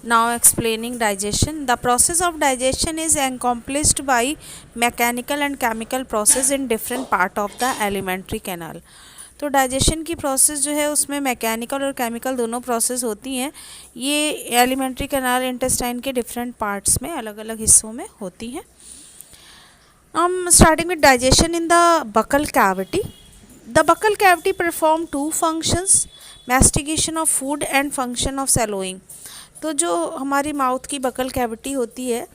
Now explaining digestion. The process of digestion is accomplished by mechanical and chemical process in different part of the alimentary canal. तो digestion की process जो है उसमें mechanical और chemical दोनों process होती हैं। ये एलिमेंट्री कैनाल इंटेस्टाइन के डिफरेंट पार्ट्स में अलग अलग हिस्सों में होती हैं। Starting with digestion in the buccal cavity. The buccal cavity perform two functions, mastication of food and function of swallowing. तो जो हमारी माउथ की बकल कैविटी होती है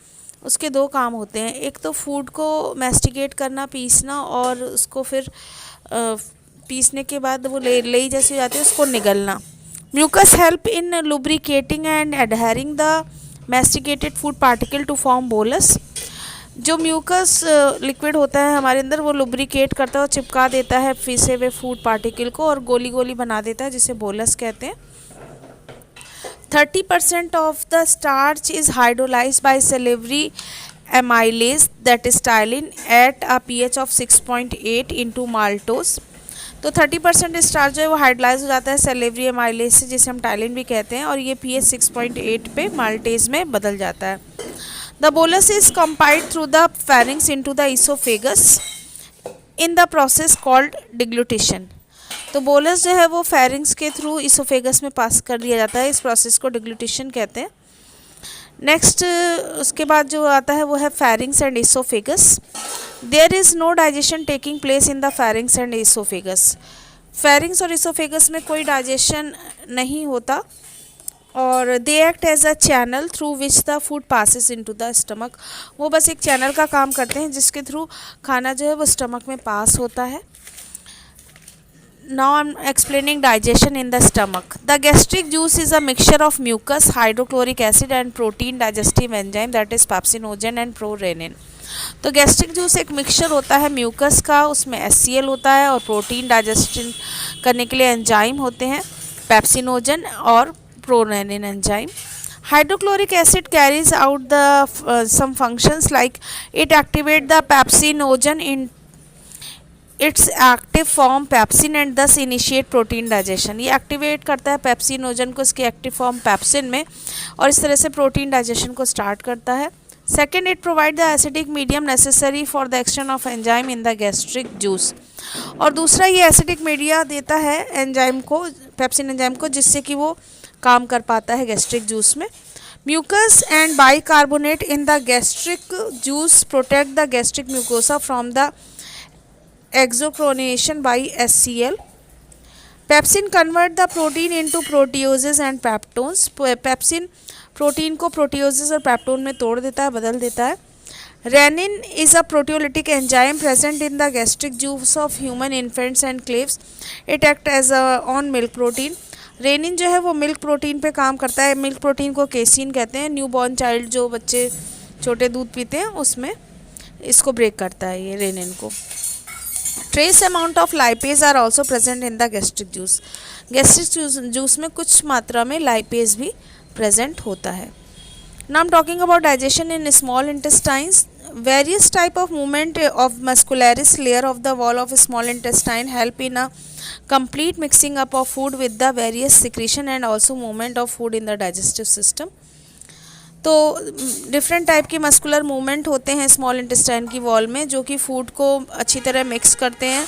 उसके दो काम होते हैं, एक तो फूड को मैस्टिकेट करना, पीसना, और उसको फिर पीसने के बाद वो लेई जैसी हो जाती है उसको निगलना। Mucus help in lubricating and adhering the masticated food particle to form bolus. जो म्यूकस लिक्विड होता है हमारे अंदर वो लुब्रिकेट करता है और चिपका देता है पीसे हुए फूड पार्टिकल को और गोली गोली बना देता है जिसे बोलस कहते हैं। 30% of the starch is hydrolyzed by salivary amylase, that is ptyalin, at a pH of 6.8 into maltose। तो 30% स्टार्च जो है वो हाइड्रोलाइज हो जाता है सेलेवरी एमाइलेज से, जिसे हम टाइलिन भी कहते हैं, और ये pH 6.8 पे माल्टेज में बदल जाता है। The bolus is compiled through the pharynx into the oesophagus in the process called deglutition. तो बोलस जो है वो फेरिंग्स के थ्रू इसोफेगस में पास कर दिया जाता है, इस प्रोसेस को डिग्लूटिशन कहते हैं। नेक्स्ट उसके बाद जो आता है वो है pharynx and oesophagus. There is no digestion taking place in the pharynx and oesophagus. Pharynx और इसोफेगस में कोई डाइजेशन नहीं होता और they act as a channel through which the food passes into the stomach. वो बस एक चैनल का काम करते हैं जिसके थ्रू खाना जो है वो स्टमक में पास होता है। Now I'm explaining digestion in the stomach. The gastric juice is a mixture of mucus, hydrochloric acid and protein digestive enzyme, that is pepsinogen and prorenin। तो गैस्ट्रिक जूस एक मिक्सचर होता है म्यूकस का, उसमें HCl होता है और protein digestion करने के लिए एंजाइम होते हैं पेप्सिनोजन और prorennin enzyme. Hydrochloric acid carries out the some functions like it activate the pepsinogen in its active form pepsin and thus initiate protein digestion. ये एक्टिवेट करता है पेप्सिनोजन को इसके एक्टिव फॉर्म पेप्सिन में और इस तरह से प्रोटीन डाइजेशन को स्टार्ट करता है। Second, it provide the acidic medium necessary for the action of enzyme in the gastric juice. और दूसरा ये एसिडिक मीडिया देता है एंजाइम को, पेप्सिन एंजाइम को, जिससे कि वो काम कर पाता है गैस्ट्रिक जूस में। Mucus and bicarbonate in the gastric juice protect the gastric mucosa from the exochronation by HCl। Pepsin convert the protein into proteoses and peptones. Pepsin protein को प्रोटियोजेस और पेप्टोन में तोड़ देता है, बदल देता है। Rennin is a proteolytic enzyme present in the gastric juice of human infants and calves. It act as on milk protein. Rennin जो है वो मिल्क प्रोटीन पे काम करता है। मिल्क प्रोटीन को केसिन कहते हैं। न्यू बॉर्न चाइल्ड जो बच्चे छोटे दूध पीते हैं उसमें इसको ब्रेक करता है ये रेनिन को। Trace amount of lipase are also present in the gastric juice. Gastric juice में कुछ मात्रा में लाइपेज भी प्रेजेंट होता है। Now I am talking about digestion in small intestines. Various type of movement of muscularis layer of the wall of small intestine help in a complete mixing up of food with the various secretion and also movement of food in the digestive system। तो different type के muscular movement होते हैं small intestine की wall में जो कि food को अच्छी तरह मिक्स करते हैं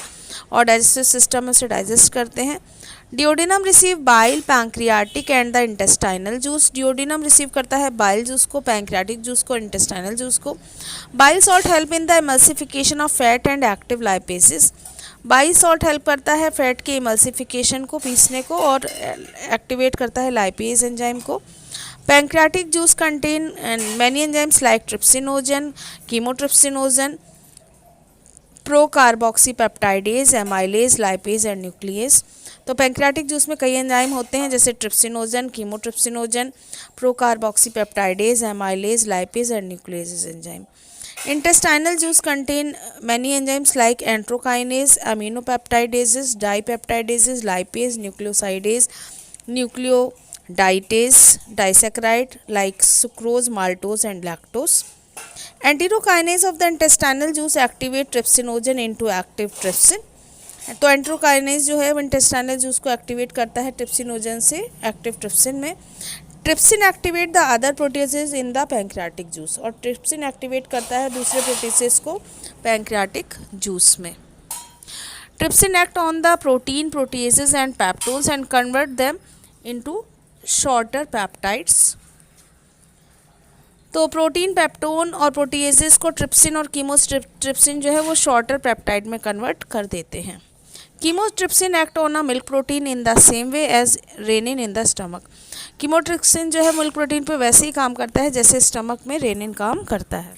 और डाइजेस्टिव सिस्टम में उसे डाइजेस्ट करते हैं। Duodenum receive bile, pancreatic and the intestinal juice. Duodenum receive करता है बाइल जूस को, पैंक्रियाटिक जूस को, इंटेस्टाइनल जूस को। Bile salt help in the emulsification of fat and active lipases. Bile salt help करता है fat के emulsification को, पीसने को, और एक्टिवेट करता है लाइपेज एंजाइम को। Pancreatic juice contain many enzymes like trypsinogen, chymotrypsinogen, procarboxypeptidase, amylase, lipase and nuclease। तो पैंक्रियाटिक जूस में कई एंजाइम होते हैं जैसे trypsinogen, chymotrypsinogen, procarboxypeptidase, amylase, lipase and nuclease enzyme. Intestinal juice contain many enzymes like enterokinase, aminopeptidases, dipeptidases, lipase, nucleosidase, nucleodietase, disaccharide like sucrose, maltose and lactose। Enterokinase of the intestinal juice activate trypsinogen into active trypsin। तो enterokinase जो है वो intestinal juice को activate करता है trypsinogen से active trypsin में। Trypsin activate the other proteases in the pancreatic juice, और ट्रिप्सिन एक्टिवेट करता है दूसरे प्रोटीजेज को पैंक्रियाटिक जूस में। Trypsin act on the protein proteases and peptones and convert them into shorter peptides. तो protein, peptone और proteases को trypsin और कीमोट्रिप्सिन जो है वो शॉर्टर पेप्टाइड में कन्वर्ट कर देते हैं। Chymotrypsin act on a milk protein in the same way as rennin in the stomach. Chymotrypsin जो है मिल्क प्रोटीन पे वैसे ही काम करता है जैसे स्टमक में रेनिन काम करता है।